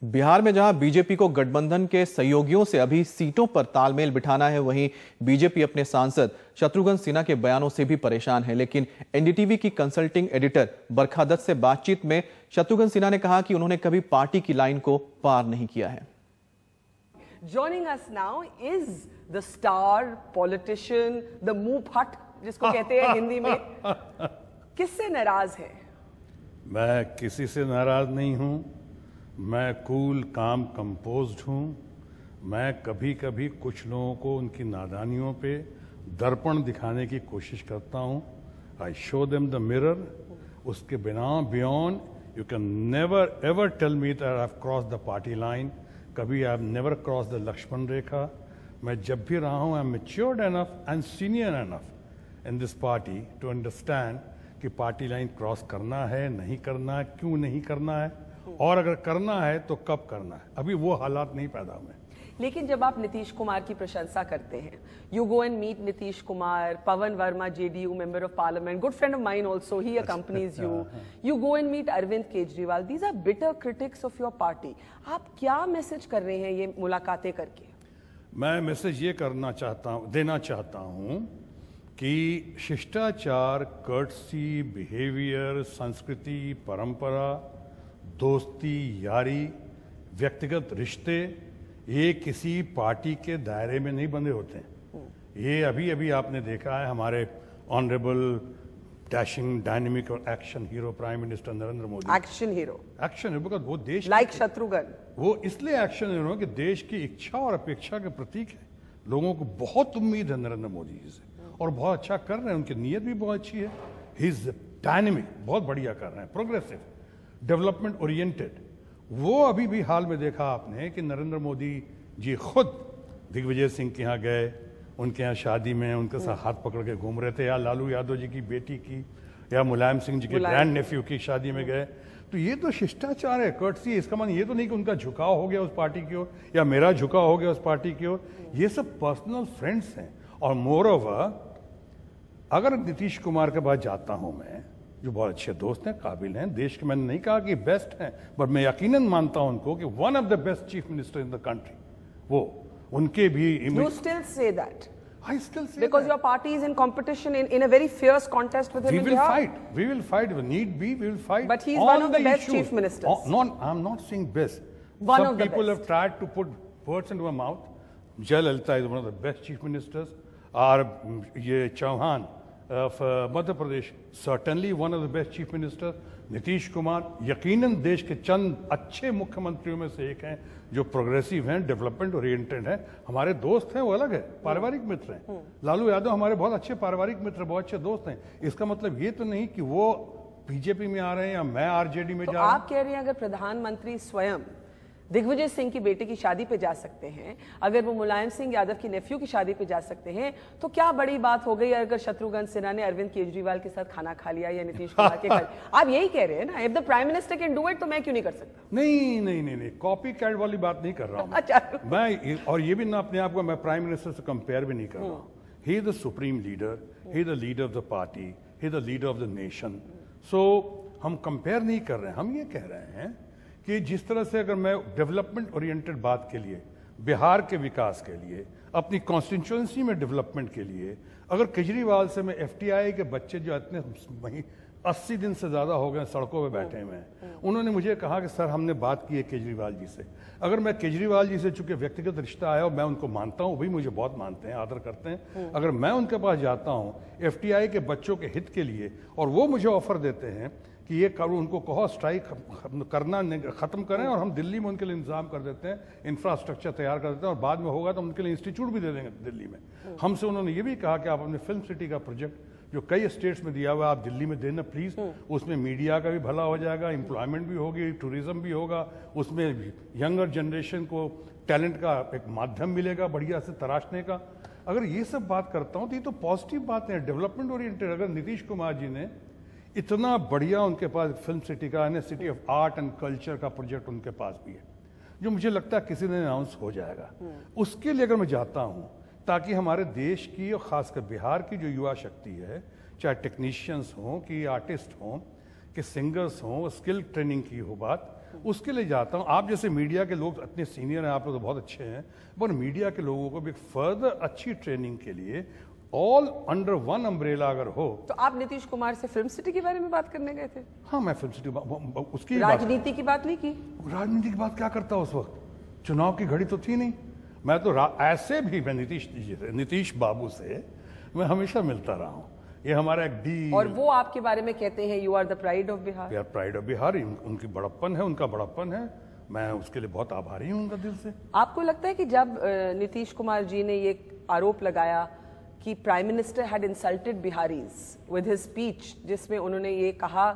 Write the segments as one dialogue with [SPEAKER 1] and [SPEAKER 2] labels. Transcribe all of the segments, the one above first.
[SPEAKER 1] बिहार में जहां बीजेपी को गठबंधन के सहयोगियों से अभी सीटों पर तालमेल बिठाना है, वहीं बीजेपी अपने सांसद शत्रुघ्न सिन्हा के बयानों से भी परेशान है। लेकिन एनडीटीवी की कंसल्टिंग एडिटर बरखा दत्त से बातचीत में शत्रुघ्न सिन्हा ने कहा कि उन्होंने कभी पार्टी की लाइन को पार नहीं किया है।
[SPEAKER 2] Joining us now is the star politician, the मुंह फट जिसको कहते हैं हिंदी में। किससे नाराज है?
[SPEAKER 3] मैं किसी से नाराज नहीं हूं। मैं कूल काम कंपोज्ड हूं। मैं कभी कभी कुछ लोगों को उनकी नादानियों पे दर्पण दिखाने की कोशिश करता हूं। I show them the mirror. उसके बिना beyond you can never ever tell me that I have cross the party line. कभी I have never cross the Lakshman Rekha. मैं जब भी रहा हूं I am matured enough and senior enough in this party to understand कि party line cross करना है, नहीं करना है, क्यों नहीं करना है, और अगर करना है तो कब करना है। अभी वो हालात नहीं पैदा हुए।
[SPEAKER 2] लेकिन जब आप नीतीश कुमार की प्रशंसा करते हैं, you go and meet Nitish Kumar, Pavan Varma JDU member of parliament, good friend of mine also, he accompanies you, you go and meet Arvind Kejriwal, these are bitter critics of your party. आप क्या मैसेज कर रहे हैं ये मुलाकातें करके?
[SPEAKER 3] मैं मैसेज ये देना चाहता हूं कि शिष्टाचार, कर्टसी, बिहेवियर, संस्कृति, परंपरा, दोस्ती, यारी, व्यक्तिगत रिश्ते, ये किसी पार्टी के दायरे में नहीं बंधे होते हैं। ये अभी अभी आपने देखा है हमारे ऑनरेबल डैशिंग डायनेमिक और action hero prime minister Narendra Modi.
[SPEAKER 2] Action hero
[SPEAKER 3] because वो देश
[SPEAKER 2] लाइक शत्रुघ्न,
[SPEAKER 3] वो इसलिए एक्शन हीरो कि देश की इच्छा और अपेक्षा के प्रतीक है। लोगों को बहुत उम्मीद है नरेंद्र मोदी जी से और बहुत अच्छा कर रहे हैं। उनकी नीयत भी बहुत अच्छी है। ही इज डायनेमिक, बहुत बढ़िया कर रहे हैं, प्रोग्रेसिव, डेवलपमेंट ओरिएंटेड। वो अभी भी हाल में देखा आपने कि नरेंद्र मोदी जी खुद दिग्विजय सिंह के यहाँ गए, उनके यहाँ शादी में उनके साथ हाथ पकड़ के घूम रहे थे, या लालू यादव जी की बेटी की, या मुलायम सिंह जी के ग्रैंड नेफ्यू की शादी में गए। तो ये तो शिष्टाचार है, कर्टसी है। इसका मतलब ये तो नहीं कि उनका झुकाव हो गया उस पार्टी की ओर या मेरा झुकाव हो गया उस पार्टी की ओर। ये सब पर्सनल फ्रेंड्स हैं। और मोर ओवर अगर नीतीश कुमार के पास जाता हूं मैं, जो बहुत अच्छे दोस्त हैं, काबिल हैं, देश के, मैंने नहीं कहा कि बेस्ट हैं, बट मैं यकीनन मानता हूं उनको कि one of the best chief minister in the country. वो उनके भी
[SPEAKER 2] You still say that?
[SPEAKER 3] I still say
[SPEAKER 2] because
[SPEAKER 3] that.
[SPEAKER 2] your party is in competition in a very fierce contest with him.
[SPEAKER 3] We
[SPEAKER 2] in
[SPEAKER 3] will
[SPEAKER 2] Bihar.
[SPEAKER 3] fight. We will fight. If need be, we will fight.
[SPEAKER 2] But he is one of the best
[SPEAKER 3] issues.
[SPEAKER 2] chief ministers.
[SPEAKER 3] I'm not saying best.
[SPEAKER 2] One
[SPEAKER 3] Some
[SPEAKER 2] of the
[SPEAKER 3] people
[SPEAKER 2] best.
[SPEAKER 3] have tried to put words into my mouth. Jayalalitha is one of the best chief ministers. Or ye Chauhan of Madhya Pradesh, certainly one of the best chief ministers. Nitish Kumar यकीनन देश के चंद अच्छे मुख्यमंत्रियों में से एक हैं जो प्रोग्रेसिव हैं, डेवलपमेंट ओरिएंटेड हैं। हमारे दोस्त हैं, वो अलग है, पारिवारिक मित्र हैं। लालू यादव हमारे बहुत अच्छे पारिवारिक मित्र, बहुत अच्छे दोस्त हैं। इसका मतलब ये तो नहीं कि वो बीजेपी में आ रहे हैं या मैं आरजेडी में जा रहा हूं।
[SPEAKER 2] आप कह रहे हैं अगर प्रधानमंत्री स्वयं दिग्विजय सिंह की बेटे की शादी पे जा सकते हैं, अगर वो मुलायम सिंह यादव की नेफ्यू की शादी पे जा सकते हैं, तो क्या बड़ी बात हो गई अगर शत्रुघ्न सिन्हा ने अरविंद केजरीवाल के साथ खाना खा लिया या नीतीश कुमार के घर? आप यही कह रहे हैं ना, if the prime minister can do it तो मैं क्यों नहीं कर सकता?
[SPEAKER 3] नहीं, कॉपी कैट वाली बात नहीं कर रहा हूं।
[SPEAKER 2] अच्छा।
[SPEAKER 3] मैं और ये भी ना अपने आप को मैं प्राइम मिनिस्टर से कंपेयर भी नहीं कर रहा हूं। He is the supreme leader, he is the leader of the party, he is the leader of the nation. So हम कंपेयर नहीं कर रहे हैं। हम ये कह रहे हैं कि जिस तरह से अगर मैं डेवलपमेंट ओरिएंटेड बात के लिए, बिहार के विकास के लिए, अपनी कॉन्स्टिट्यूएंसी में डेवलपमेंट के लिए, अगर केजरीवाल से मैं एफटीआई के बच्चे जो इतने 80 दिन से ज़्यादा हो गए सड़कों पे बैठे हुए हैं, उन्होंने मुझे कहा कि सर हमने बात की है केजरीवाल जी से। अगर मैं केजरीवाल जी से चूंकि व्यक्तिगत रिश्ता आया और मैं उनको मानता हूँ, वही मुझे बहुत मानते हैं, आदर करते हैं, अगर मैं उनके पास जाता हूँ एफटीआई के बच्चों के हित के लिए और वो मुझे ऑफर देते हैं कि ये करो, उनको कहो स्ट्राइक करना खत्म करें और हम दिल्ली में उनके लिए इंतजाम कर देते हैं, इंफ्रास्ट्रक्चर तैयार कर देते हैं और बाद में होगा तो उनके लिए इंस्टीट्यूट भी दे देंगे दिल्ली में। हमसे उन्होंने ये भी कहा कि आप अपने फिल्म सिटी का प्रोजेक्ट जो कई स्टेट्स में दिया हुआ है आप दिल्ली में देना प्लीज। उसमें मीडिया का भी भला हो जाएगा, एम्प्लॉयमेंट भी होगी, टूरिज्म भी होगा, उसमें यंगर जनरेशन को टैलेंट का एक माध्यम मिलेगा बढ़िया से तराशने का। अगर ये सब बात करता हूँ तो ये तो पॉजिटिव बात है, डेवलपमेंट ओरिएंटेड। अगर नीतीश कुमार जी ने इतना बढ़िया, उनके पास फिल्म सिटी का, city of art and culture का प्रोजेक्ट उनके पास भी है, जो मुझे लगता है किसी दिन अनाउंस हो जाएगा। उसके लिए अगर मैं जाता हूं ताकि हमारे देश की और खासकर बिहार की जो युवा शक्ति है, चाहे टेक्नीशियंस हों कि आर्टिस्ट हों कि सिंगर्स हों, स्किल ट्रेनिंग की हो बात, उसके लिए जाता हूं। आप जैसे मीडिया के लोग इतने सीनियर हैं, आप लोग तो बहुत अच्छे हैं, पर मीडिया के लोगों को भी फर्दर अच्छी ट्रेनिंग के लिए ऑल अंडर वन अम्ब्रेला अगर हो।
[SPEAKER 2] तो आप नीतीश कुमार से फिल्म सिटी के बारे में बात करने गए थे?
[SPEAKER 3] हाँ, मैं फिल्म सिटी उसकी
[SPEAKER 2] राजनीति की बात नहीं की?
[SPEAKER 3] राजनीति की बात क्या करता उस वक्त, चुनाव की घड़ी तो थी नहीं। मैं तो ऐसे भी मैं नीतीश बाबू से मैं हमेशा मिलता रहा हूँ। ये हमारा एक डी,
[SPEAKER 2] और वो आपके बारे में कहते हैं you are the pride of Bihar.
[SPEAKER 3] We are pride of Bihar. उनकी बड़प्पन है, उनका बड़प्पन है, मैं उसके लिए बहुत आभारी हूँ उनका दिल से।
[SPEAKER 2] आपको लगता है कि जब नीतीश कुमार जी ने ये आरोप लगाया कि prime minister had insulted Biharis with his speech, जिसमें उन्होंने ये कहा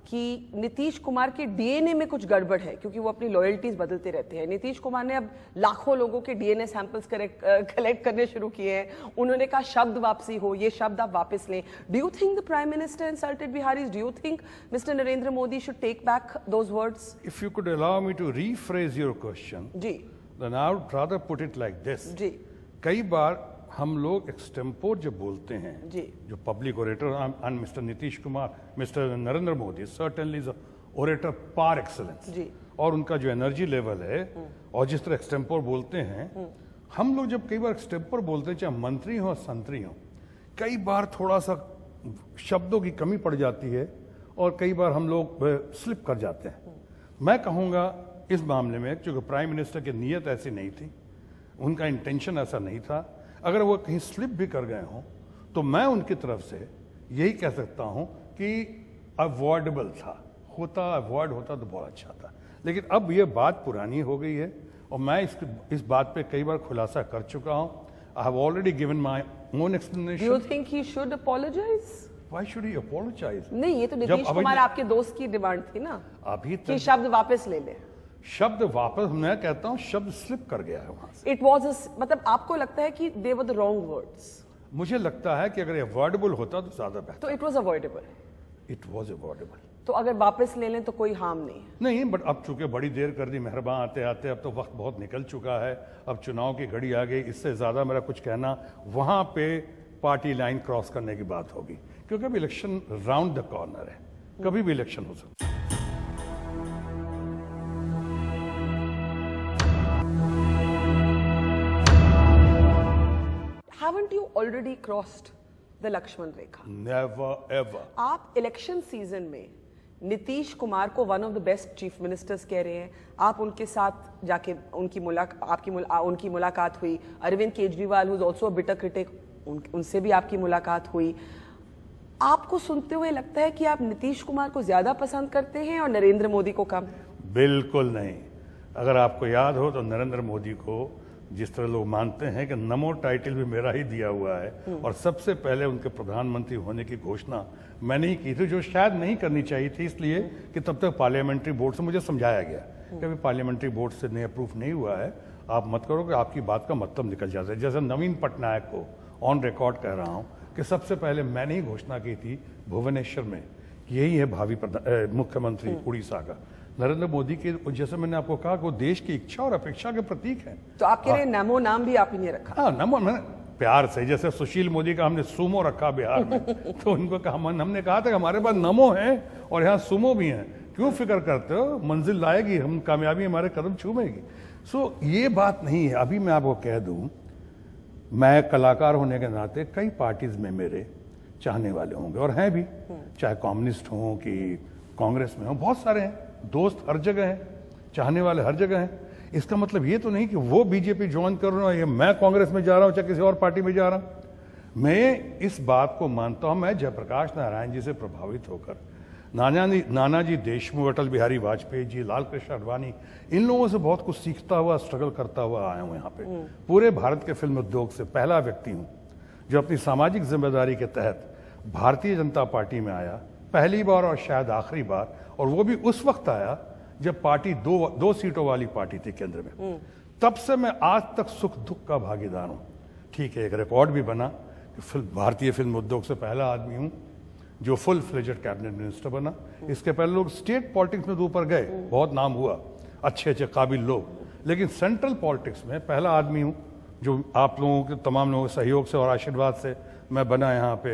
[SPEAKER 2] कि नीतीश कुमार के डीएनए में कुछ गड़बड़ है क्योंकि वो अपनी लॉयल्टीज बदलते रहते हैं। नीतीश कुमार ने अब लाखों लोगों के डीएनए सैंपल्स कलेक्ट करने शुरू किए हैं। उन्होंने कहा शब्द वापसी हो, ये शब्द आप वापस लें। Do you think the prime minister insulted Biharis? Do you think mister Narendra Modi should take back those words?
[SPEAKER 3] If you could allow me to rephrase your question,
[SPEAKER 2] जी,
[SPEAKER 3] then I would rather put it like this.
[SPEAKER 2] जी,
[SPEAKER 3] कई बार हम लोग extempore जब बोलते हैं,
[SPEAKER 2] जी,
[SPEAKER 3] जो public orator, and mister Nitish Kumar, mister Narendra Modi certainly is orator par excellence,
[SPEAKER 2] जी,
[SPEAKER 3] और उनका जो एनर्जी लेवल है और जिस तरह एक्सटेम्पोर बोलते हैं, हम लोग जब कई बार एक्सटेम्पोर बोलते हैं, चाहे मंत्री हो संतरी हो, कई बार थोड़ा सा शब्दों की कमी पड़ जाती है और कई बार हम लोग स्लिप कर जाते हैं। मैं कहूँगा इस मामले में क्योंकि प्राइम मिनिस्टर की नीयत ऐसी नहीं थी, उनका इंटेंशन ऐसा नहीं था। अगर वो कहीं स्लिप भी कर गए हों तो मैं उनकी तरफ से यही कह सकता हूं कि अवॉइडेबल था, अवॉइड होता तो बहुत अच्छा था। लेकिन अब ये बात पुरानी हो गई है और मैं इस बात पे कई बार खुलासा कर चुका हूं। I have already given my own explanation.
[SPEAKER 2] Do you think he should apologise?
[SPEAKER 3] Why should he apologise?
[SPEAKER 2] नहीं, ये तो नीतीश कुमार आपके दोस्त की डिमांड थी ना,
[SPEAKER 3] अभी
[SPEAKER 2] कि शब्द वापस ले ले।
[SPEAKER 3] शब्द वापस, मैं कहता हूं शब्द स्लिप कर गया है वहां से।
[SPEAKER 2] इट वॉज, मतलब आपको लगता है कि दे वर द रॉन्ग वर्ड्स?
[SPEAKER 3] मुझे लगता है कि अगर अवॉइडेबल होता तो ज्यादा बेहतर।
[SPEAKER 2] तो it was avoidable?
[SPEAKER 3] It was avoidable.
[SPEAKER 2] तो अगर वापस ले लें तो कोई हार्म नहीं?
[SPEAKER 3] नहीं, बट अब चूंकि बड़ी देर कर दी मेहरबान आते आते, अब तो वक्त बहुत निकल चुका है, अब चुनाव की घड़ी आ गई। इससे ज्यादा मेरा कुछ कहना वहां पे पार्टी लाइन क्रॉस करने की बात होगी, क्योंकि अब इलेक्शन राउंड द कॉर्नर है, कभी भी इलेक्शन हो सकता है।
[SPEAKER 2] Haven't you already crossed the Lakshman Rekha?
[SPEAKER 3] Never ever.
[SPEAKER 2] आप इलेक्शन सीजन में नीतीश कुमार को one of the best chief ministers कह रहे हैं। आप उनके साथ जाके उनकी मुलाकात हुई। Arvind Kejriwal, who is also a bitter critic, उनसे भी आपकी मुलाकात हुई। आपको सुनते हुए लगता है कि आप नीतीश कुमार को ज्यादा पसंद करते हैं और नरेंद्र मोदी को कम?
[SPEAKER 3] बिल्कुल नहीं। अगर आपको याद हो तो नरेंद्र मोदी को जिस तरह लोग मानते हैं कि नमो टाइटल भी मेरा ही दिया हुआ है और सबसे पहले उनके प्रधानमंत्री होने की घोषणा मैंने ही की थी, जो शायद नहीं करनी चाहिए थी, इसलिए कि तब तक पार्लियामेंट्री बोर्ड से मुझे समझाया गया कि अभी पार्लियामेंट्री बोर्ड से नहीं अप्रूव नहीं हुआ है, आप मत करो कि आपकी बात का मतलब निकल जाता है। जैसे नवीन पटनायक को ऑन रिकॉर्ड कह रहा हूं कि सबसे पहले मैंने ही घोषणा की थी भुवनेश्वर में कि यही है भावी मुख्यमंत्री उड़ीसा का। नरेंद्र मोदी के, जैसे मैंने आपको कहा, वो देश की इच्छा और अपेक्षा के प्रतीक हैं।
[SPEAKER 2] तो आपके लिए नमो नाम भी आप ही ने रखा?
[SPEAKER 3] हाँ, नमो मैंने प्यार से, जैसे सुशील मोदी का हमने सुमो रखा बिहार में तो उनको कहा, हमने कहा था कि हमारे पास नमो है और यहाँ सुमो भी हैं, क्यों फिक्र करते हो, मंजिल लाएगी, हम कामयाबी हमारे कदम छूमेगी। सो ये बात नहीं है। अभी मैं आपको कह दूं, मैं कलाकार होने के नाते कई पार्टीज में मेरे चाहने वाले होंगे और हैं भी, चाहे कम्युनिस्ट हों कि कांग्रेस में हों, बहुत सारे हैं, दोस्त हर जगह हैं, चाहने वाले हर जगह हैं। इसका मतलब ये तो नहीं कि वो बीजेपी ज्वाइन कर रहा है या मैं कांग्रेस में जा रहा हूं चाहे किसी और पार्टी में जा रहा हूं। मैं इस बात को मानता हूं, मैं जयप्रकाश नारायण जी से प्रभावित होकर नानाजी देशमुख, अटल बिहारी वाजपेयी जी, लाल कृष्ण आडवाणी, इन लोगों से बहुत कुछ सीखता हुआ, स्ट्रगल करता हुआ आया हूं यहाँ पे। पूरे भारत के फिल्म उद्योग से पहला व्यक्ति हूं जो अपनी सामाजिक जिम्मेदारी के तहत भारतीय जनता पार्टी में आया, पहली बार और शायद आखिरी बार, और वो भी उस वक्त आया जब पार्टी दो सीटों वाली पार्टी थी केंद्र में। तब से मैं आज तक सुख दुख का भागीदार हूं। ठीक है, एक रिकॉर्ड भी बना कि भारतीय फिल्म उद्योग से पहला आदमी हूं जो फुल फ्लेजेड कैबिनेट मिनिस्टर बना। इसके पहले लोग स्टेट पॉलिटिक्स में तो ऊपर गए, बहुत नाम हुआ, अच्छे अच्छे काबिल लोग, लेकिन सेंट्रल पॉलिटिक्स में पहला आदमी हूं जो आप लोगों के, तमाम लोगों के सहयोग से और आशीर्वाद से मैं बना यहाँ पे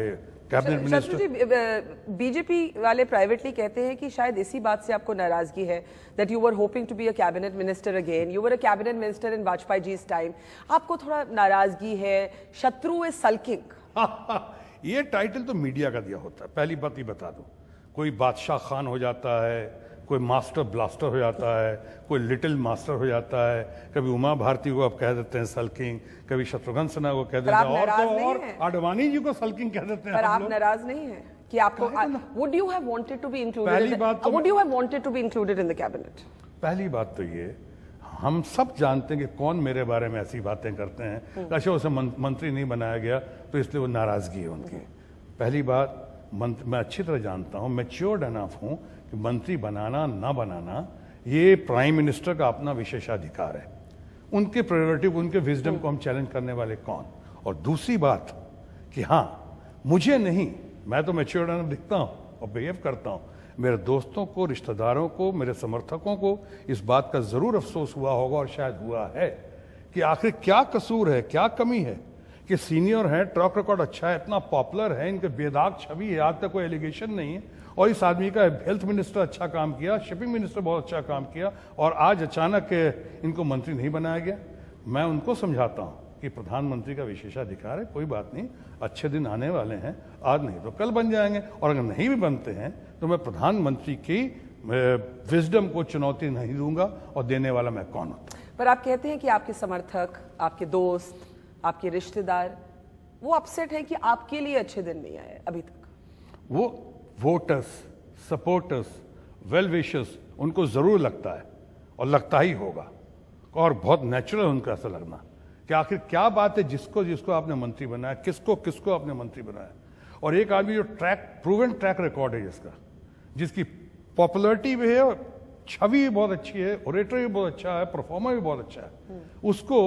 [SPEAKER 3] कैबिनेट मिनिस्टर।
[SPEAKER 2] बीजेपी वाले प्राइवेटली कहते हैं कि शायद इसी बात से आपको नाराजगी है that you were hoping to be a cabinet minister again, you were a cabinet minister in Vajpayee जी's टाइम, आपको थोड़ा नाराजगी है, शत्रु इज सल्किंग।
[SPEAKER 3] ये टाइटल तो मीडिया का दिया होता है, पहली बात ही बता दूं। कोई बादशाह खान हो जाता है, कोई मास्टर ब्लास्टर हो जाता है, कोई लिटिल मास्टर हो जाता है, कभी उमा भारती को आप कह देते हैं सल्किंग, कभी शत्रुघ्न सिन्हा को कह देते हैं, और आडवाणी जी को सल्किंग कह देते हैं।
[SPEAKER 2] पर आप नाराज नहीं हैं कि आपको would you have wanted to be included in the cabinet?
[SPEAKER 3] पहली बात तो ये, हम सब जानते हैं कि कौन मेरे बारे में ऐसी बातें करते हैं, अच्छा उसे मंत्री नहीं बनाया गया तो इसलिए वो नाराजगी है उनकी। पहली बात, मैं अच्छी तरह जानता हूं, मैच्योर्ड एनफ हूं कि मंत्री बनाना ना बनाना ये प्राइम मिनिस्टर का अपना विशेषाधिकार है, उनके प्रेरोगेटिव, उनके विजडम को हम चैलेंज करने वाले कौन। और दूसरी बात कि हाँ, मुझे नहीं, मैं तो मैच्योर्ड एनफ दिखता हूं और बिहेव करता हूं, मेरे दोस्तों को, रिश्तेदारों को, मेरे समर्थकों को इस बात का जरूर अफसोस हुआ होगा और शायद हुआ है कि आखिर क्या कसूर है, क्या कमी है कि सीनियर है, ट्रैक रिकॉर्ड अच्छा है, इतना पॉपुलर है, इनके बेदाग छवि है, आज तक कोई एलिगेशन नहीं है, और इस आदमी का हेल्थ मिनिस्टर अच्छा काम किया, शिपिंग मिनिस्टर बहुत अच्छा काम किया, और आज अचानक इनको मंत्री नहीं बनाया गया। मैं उनको समझाता हूं कि प्रधानमंत्री का विशेषाधिकार है, कोई बात नहीं, अच्छे दिन आने वाले हैं, आज नहीं तो कल बन जाएंगे, और अगर नहीं भी बनते हैं तो मैं प्रधानमंत्री की विजडम को चुनौती नहीं दूंगा, और देने वाला मैं कौन होता।
[SPEAKER 2] पर आप कहते हैं कि आपके समर्थक, आपके दोस्त, आपके रिश्तेदार वो अपसेट है कि आपके लिए अच्छे दिन नहीं आए अभी तक।
[SPEAKER 3] वो वोटर्स, सपोर्टर्स, वेल विशर्स, उनको जरूर लगता है और लगता ही होगा, और बहुत नेचुरल उनका ऐसा लगना कि आखिर क्या बात है जिसको जिसको आपने मंत्री बनाया, किसको किसको आपने मंत्री बनाया। और एक आदमी जो प्रूवन ट्रैक रिकॉर्ड है जिसका, जिसकी पॉपुलरिटी भी है, छवि भी बहुत अच्छी है, ओरेटर भी बहुत अच्छा है, परफॉर्मर भी बहुत अच्छा है, उसको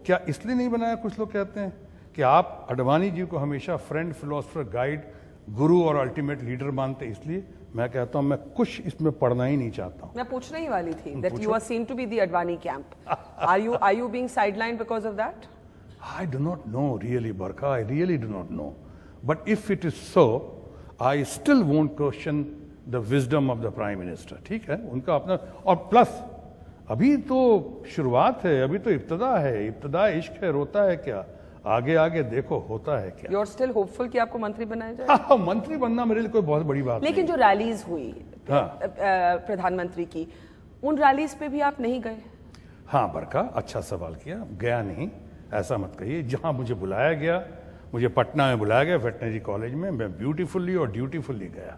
[SPEAKER 3] क्या इसलिए नहीं बनाया? कुछ लोग कहते हैं कि आप अडवाणी जी को हमेशा फ्रेंड, फिलोसफर, गाइड, गुरु और अल्टीमेट लीडर मानते, इसलिए मैं कहता हूं मैं कुछ इसमें पढ़ना ही नहीं चाहता हूं।
[SPEAKER 2] मैं पूछने ही वाली थी that you are seen to be the Advani camp. Are you being sidelined because of that?
[SPEAKER 3] I do not know really, Barkha. I really do not know. But if it is so, I still won't question the wisdom of the Prime Minister. ठीक है, उनका अपना, और plus अभी तो शुरुआत है, अभी तो इब्तदा है, इब्तदा इश्क है, रोता है क्या, आगे आगे देखो होता है क्या।
[SPEAKER 2] You're still hopeful कि आपको मंत्री बनाया जाए?
[SPEAKER 3] मंत्री बनना मेरे लिए कोई बहुत बड़ी बात
[SPEAKER 2] लेकिन
[SPEAKER 3] नहीं।
[SPEAKER 2] जो रैलीज हुई प्रधानमंत्री की, उन रैलीज पे भी आप नहीं गए?
[SPEAKER 3] हाँ बरका, अच्छा सवाल किया, गया नहीं ऐसा मत कहिए। जहां मुझे बुलाया गया, मुझे पटना में बुलाया गया वेटनरी कॉलेज में, मैं ब्यूटीफुल्ली और ड्यूटीफुल्ली गया।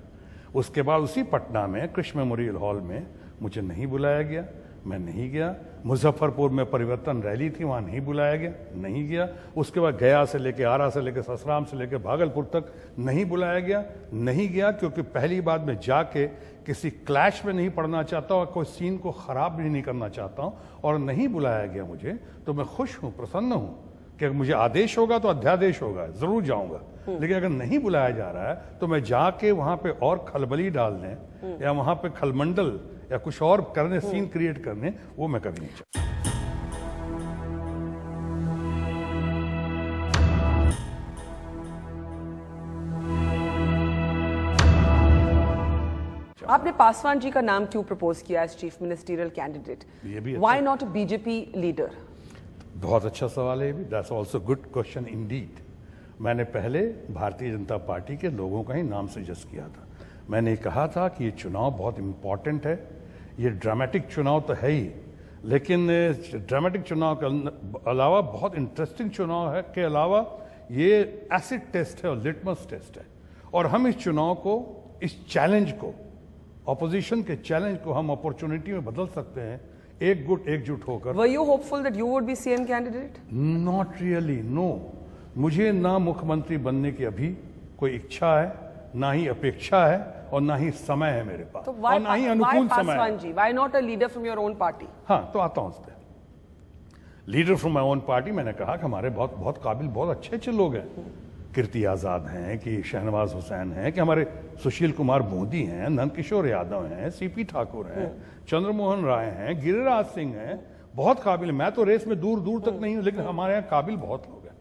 [SPEAKER 3] उसके बाद उसी पटना में कृष्ण मेमोरियल हॉल में मुझे नहीं बुलाया गया, मैं नहीं गया। मुजफ्फरपुर में परिवर्तन रैली थी, वहां नहीं बुलाया गया, नहीं गया। उसके बाद गया से लेके, आरा से लेके, ससराम से लेके भागलपुर तक नहीं बुलाया गया, नहीं गया, क्योंकि पहली बात मैं जाके किसी क्लैश में नहीं पड़ना चाहता और कोई सीन को खराब भी नहीं करना चाहता हूं, और नहीं बुलाया गया मुझे तो मैं खुश हूं, प्रसन्न हूं कि मुझे आदेश होगा तो अध्यादेश होगा, जरूर जाऊंगा। लेकिन अगर नहीं बुलाया जा रहा है तो मैं जाके वहां पे और खलबली डालने या वहां पे खलमंडल या कुछ और करने, सीन क्रिएट करने, वो मैं कभी नहीं चाहता।
[SPEAKER 2] आपने पासवान जी का नाम क्यों प्रपोज किया as chief ministerial candidate? Why not BJP leader?
[SPEAKER 3] बहुत अच्छा सवाल है, that's also good question indeed. मैंने पहले भारतीय जनता पार्टी के लोगों का ही नाम सजेस्ट किया था। मैंने कहा था कि ये चुनाव बहुत इंपॉर्टेंट है, ये ड्रामेटिक चुनाव तो है ही, लेकिन ड्रामेटिक चुनाव के अलावा बहुत इंटरेस्टिंग चुनाव है के अलावा ये एसिड टेस्ट है और लिटमस टेस्ट है, और हम इस चुनाव को, इस चैलेंज को, ऑपोजिशन के चैलेंज को हम अपॉर्चुनिटी में बदल सकते हैं, एकजुट होकर।
[SPEAKER 2] Were you hopeful that you would be CM candidate?
[SPEAKER 3] Not really, no. मुझे ना मुख्यमंत्री बनने की अभी कोई इच्छा है, ना ही अपेक्षा है, और ना ही समय है मेरे पास, और ना ही अनुकूल समय है।
[SPEAKER 2] Why not a leader from your own party?
[SPEAKER 3] हाँ, तो आता हूं उस पर। Leader from my own party, मैंने कहा कि हमारे बहुत बहुत काबिल, बहुत अच्छे अच्छे लोग हैं, कीर्ति आजाद हैं, कि शहनवाज हुसैन हैं, कि हमारे सुशील कुमार मोदी हैं, नंदकिशोर यादव हैं, सीपी ठाकुर हैं, चंद्रमोहन राय हैं, गिरिराज सिंह हैं, बहुत काबिल। मैं तो रेस में दूर दूर तक नहीं हूं, लेकिन हमारे यहाँ काबिल बहुत लोग हैं।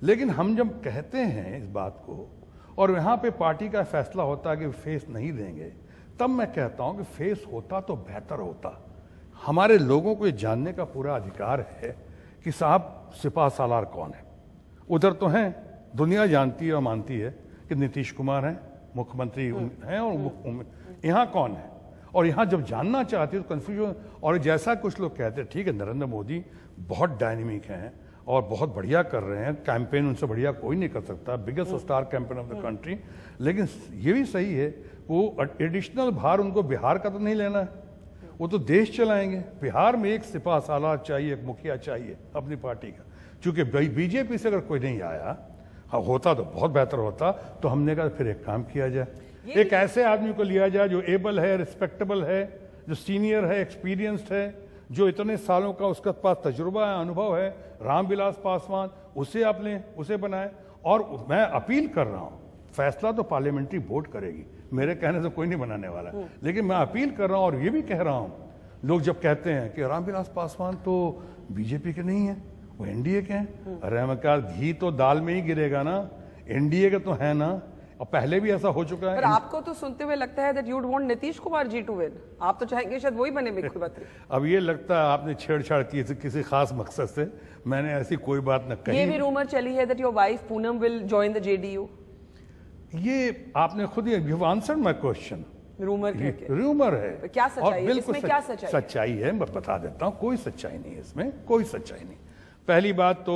[SPEAKER 3] लेकिन हम जब कहते हैं इस बात को और यहाँ पे पार्टी का फैसला होता है कि फेस नहीं देंगे, तब मैं कहता हूँ कि फेस होता तो बेहतर होता। हमारे लोगों को ये जानने का पूरा अधिकार है कि साहब सिपा सालार कौन है। उधर तो हैं, दुनिया जानती है और मानती है कि नीतीश कुमार हैं, मुख्यमंत्री हैं, और यहाँ कौन है। और यहाँ जब जानना चाहती है तो कंफ्यूजन। और जैसा कुछ लोग कहते हैं, ठीक है नरेंद्र मोदी बहुत डायनेमिक हैं और बहुत बढ़िया कर रहे हैं, कैंपेन उनसे बढ़िया कोई नहीं कर सकता, biggest star campaign of the country. लेकिन ये भी सही है, वो एडिशनल भार उनको बिहार का तो नहीं लेना है, वो तो देश चलाएंगे। बिहार में एक सिपा सालार चाहिए, एक मुखिया चाहिए अपनी पार्टी का। चूंकि बीजेपी से अगर कोई नहीं आया, हाँ होता तो बहुत बेहतर होता, तो हमने कहा फिर एक काम किया जाए, एक ऐसे आदमी को लिया जाए जो एबल है, रिस्पेक्टेबल है, जो सीनियर है, एक्सपीरियंस्ड है, जो इतने सालों का उसके पास तजुर्बा है, अनुभव है, रामविलास पासवान, उसे आप लें, उसे बनाएं। और मैं अपील कर रहा हूं, फैसला तो पार्लियामेंट्री बोर्ड करेगी, मेरे कहने से कोई नहीं बनाने वाला, लेकिन मैं अपील कर रहा हूं और ये भी कह रहा हूं, लोग जब कहते हैं कि रामविलास पासवान तो बीजेपी के नहीं है, वो एनडीए के हैं, अरे मैं कहा घी तो दाल में ही गिरेगा ना, एनडीए के तो है ना, और पहले भी ऐसा हो चुका है।
[SPEAKER 2] पर आपको तो सुनते हुए लगता है that you would want Nitish Kumar ji to win, आप तो चाहेंगे शायद वही बने मुख्यमंत्री।
[SPEAKER 3] अब ये लगता है आपने छेड़छाड़ की किसी खास मकसद से, मैंने ऐसी कोई बात न कही।
[SPEAKER 2] ये भी रूमर चली है that your wife Poonam will join the JDU.
[SPEAKER 3] ये आपने खुद ही you answered my question.
[SPEAKER 2] Rumour
[SPEAKER 3] है,
[SPEAKER 2] क्या सच्चाई है इसमें? क्या
[SPEAKER 3] सच्चाई है मैं बता देता हूँ, कोई सच्चाई नहीं है इसमें, कोई सच्चाई नहीं। पहली बात तो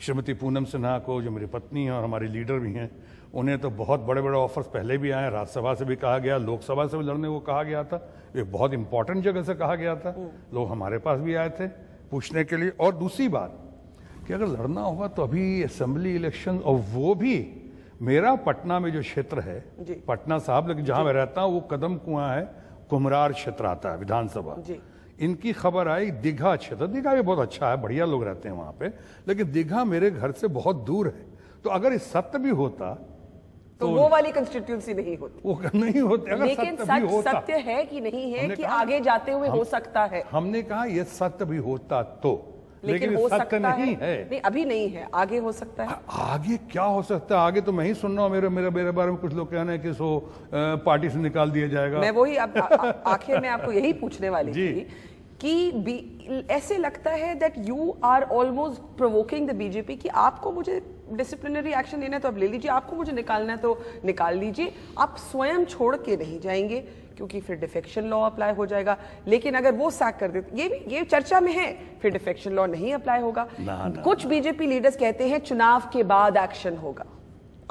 [SPEAKER 3] श्रीमती पूनम सिन्हा को, जो मेरी पत्नी है और हमारी लीडर भी हैं, उन्हें तो बहुत बड़े बड़े ऑफर्स पहले भी आए, राज्यसभा से भी कहा गया, लोकसभा से भी लड़ने को कहा गया था, एक बहुत इंपॉर्टेंट जगह से कहा गया था, लोग हमारे पास भी आए थे पूछने के लिए। और दूसरी बात कि अगर लड़ना होगा तो अभी असेंबली इलेक्शन, और वो भी मेरा पटना में जो क्षेत्र है, पटना साहब, लेकिन जहां मैं रहता हूं वो कदम कुआं है, कुमरार क्षेत्र आता है विधानसभा। इनकी खबर आई दीघा क्षेत्र, दीघा भी बहुत अच्छा है, बढ़िया लोग रहते हैं वहां पे, लेकिन दीघा मेरे घर से बहुत दूर है। तो अगर इस सत्य भी होता
[SPEAKER 2] तो वो वाली कंस्टिट्यूंसी नहीं होती,
[SPEAKER 3] वो नहीं होती। अगर
[SPEAKER 2] लेकिन सत्य है कि नहीं है कि आगे जाते हुए हो सकता है।
[SPEAKER 3] हमने कहा ये सत्य भी होता तो, लेकिन
[SPEAKER 2] हो
[SPEAKER 3] सत्य नहीं है।
[SPEAKER 2] नहीं, अभी नहीं है, आगे हो सकता है।
[SPEAKER 3] आगे क्या हो सकता है? आगे तो मैं ही सुन रहा हूँ, मेरे बारे में कुछ लोग कहना है कि पार्टी से निकाल दिया जाएगा।
[SPEAKER 2] मैं वही आखिर में आपको यही पूछने वाली थी कि ऐसे लगता है that you are almost provoking the BJP कि आपको मुझे डिसिप्लिनरी एक्शन लेना है तो आप ले लीजिए, आपको मुझे निकालना है तो निकाल लीजिए, आप स्वयं छोड़ के नहीं जाएंगे क्योंकि फिर डिफेक्शन लॉ अप्लाई हो जाएगा। लेकिन अगर वो सैक कर देते, ये चर्चा में है, फिर डिफेक्शन लॉ नहीं अप्लाई होगा। कुछ बीजेपी लीडर्स कहते हैं चुनाव के बाद एक्शन होगा,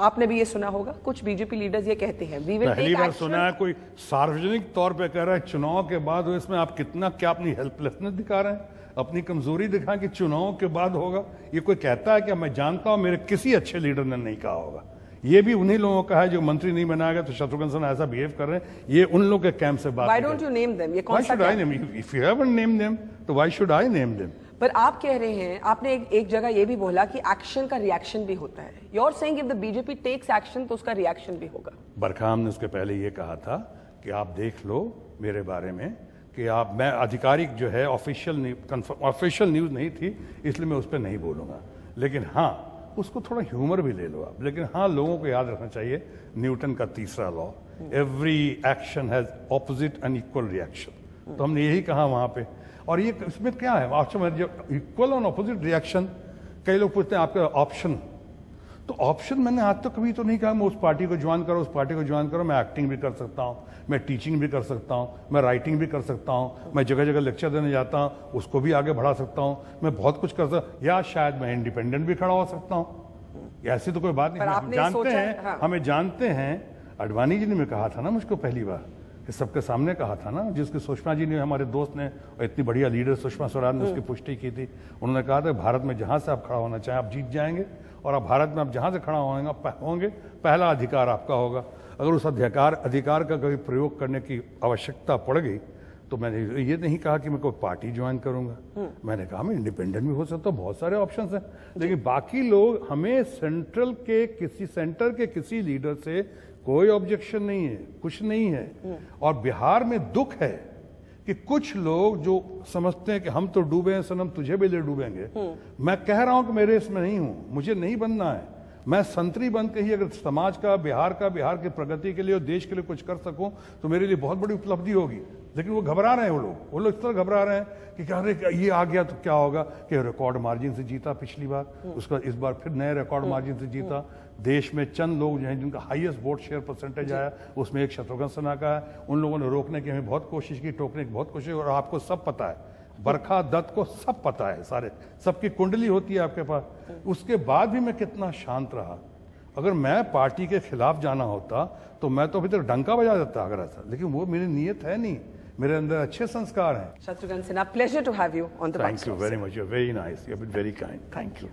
[SPEAKER 2] आपने भी ये सुना होगा, कुछ बीजेपी लीडर्स ये कहते हैं वी विल टेक एक्शन।
[SPEAKER 3] पहली बार सुना है कोई सार्वजनिक तौर पे कह रहा है चुनाव के बाद। इसमें आप कितना क्या अपनी हेल्पलेसनेस दिखा रहे हैं, अपनी कमजोरी दिखा कि चुनाव के बाद होगा। ये कोई कहता है कि मैं जानता हूं, मेरे किसी अच्छे लीडर ने नहीं कहा होगा। ये भी उन्हीं लोगों का है जो मंत्री नहीं बनाएगा तो शत्रुघ्न सिन्हा ऐसा बिहेव कर रहे हैं, ये उन लोगों के कैंप से बात।
[SPEAKER 2] Why don't you name them? ये कौन सा camp?
[SPEAKER 3] If you haven't named them, तो why should I name them?
[SPEAKER 2] पर आप कह रहे हैं, आपने एक जगह ये भी बोला कि एक्शन का रिएक्शन भी होता है। You're saying if the BJP takes action तो उसका रिएक्शन भी होगा।
[SPEAKER 3] बरखाम ने उसके पहले ये कहा था कि आप देख लो मेरे बारे में कि मैं आधिकारिक जो है ऑफिशियल न्यूज नहीं थी, इसलिए मैं उस पर नहीं बोलूंगा, लेकिन हाँ उसको थोड़ा ह्यूमर भी ले लो आप। लेकिन हाँ, लोगों को याद रखना चाहिए न्यूटन का तीसरा law, every action has opposite and equal reaction. तो हमने यही कहा वहां पे। और ये इसमें क्या है ऑप्शन, जो इक्वल और ऑपोजिट रिएक्शन, कई लोग पूछते हैं आपका ऑप्शन, तो ऑप्शन मैंने आज तक कभी तो नहीं कहा मैं उस पार्टी को ज्वाइन करो, उस पार्टी को ज्वाइन करो। मैं एक्टिंग भी कर सकता हूँ, मैं टीचिंग भी कर सकता हूँ, मैं राइटिंग भी कर सकता हूँ, मैं जगह जगह लेक्चर देने जाता हूँ, उसको भी आगे बढ़ा सकता हूँ, मैं बहुत कुछ कर सकता, या शायद मैं इंडिपेंडेंट भी खड़ा हो सकता हूँ। ऐसी तो कोई बात नहीं। हम जानते हैं, हाँ। हमें जानते हैं, अडवाणी जी ने भी कहा था ना मुझको पहली बार, कि सबके सामने कहा था ना, जिसकी सुषमा जी ने, हमारे दोस्त ने, और इतनी बढ़िया लीडर सुषमा स्वराज ने उसकी पुष्टि की थी। उन्होंने कहा था भारत में जहां से आप खड़ा होना चाहें आप जीत जाएंगे, और आप भारत में आप जहां से खड़ा होंगे पहला अधिकार आपका होगा। अगर उस अधिकार का कभी प्रयोग करने की आवश्यकता पड़ गई तो मैंने ये नहीं कहा कि मैं कोई पार्टी ज्वाइन करूंगा, मैंने कहा मैं इंडिपेंडेंट भी हो सकता हूँ, बहुत सारे ऑप्शंस हैं। लेकिन बाकी लोग, हमें सेंटर के किसी लीडर से कोई ऑब्जेक्शन नहीं है, कुछ नहीं है। और बिहार में दुख है कि कुछ लोग जो समझते हैं कि हम तो डूबे हैं सनम, तुझे भी ले डूबेंगे। मैं कह रहा हूं कि मैं रेस में नहीं हूं, मुझे नहीं बनना है। मैं संतरी बन के ही अगर समाज का, बिहार की प्रगति के लिए और देश के लिए कुछ कर सकूं तो मेरे लिए बहुत बड़ी उपलब्धि होगी। लेकिन वो घबरा रहे हैं, वो लोग इस तरह घबरा रहे हैं कि क्या, अरे ये आ गया तो क्या होगा, कि रिकॉर्ड मार्जिन से जीता पिछली बार, उसका इस बार फिर नए रिकॉर्ड मार्जिन से जीता। देश में चंद लोग जो हैं जिनका हाईएस्ट वोट शेयर परसेंटेज आया, उसमें एक शत्रुघ्न सिन्हा का है। उन लोगों ने रोकने की हमें बहुत कोशिश की, टोकने की बहुत कोशिश, और आपको सब पता है, बरखा दत्त को सब पता है, सारे सबकी कुंडली होती है आपके पास। उसके बाद भी मैं कितना शांत रहा। अगर मैं पार्टी के खिलाफ जाना होता तो मैं तो अभी तक डंका बजा देता अगर ऐसा, लेकिन वो मेरी नीयत है नहीं, मेरे अंदर अच्छे संस्कार हैं।
[SPEAKER 2] Shatrughan Sinha, pleasure to have you on the
[SPEAKER 3] thank you very much, you are very nice, you have been very kind, thank you.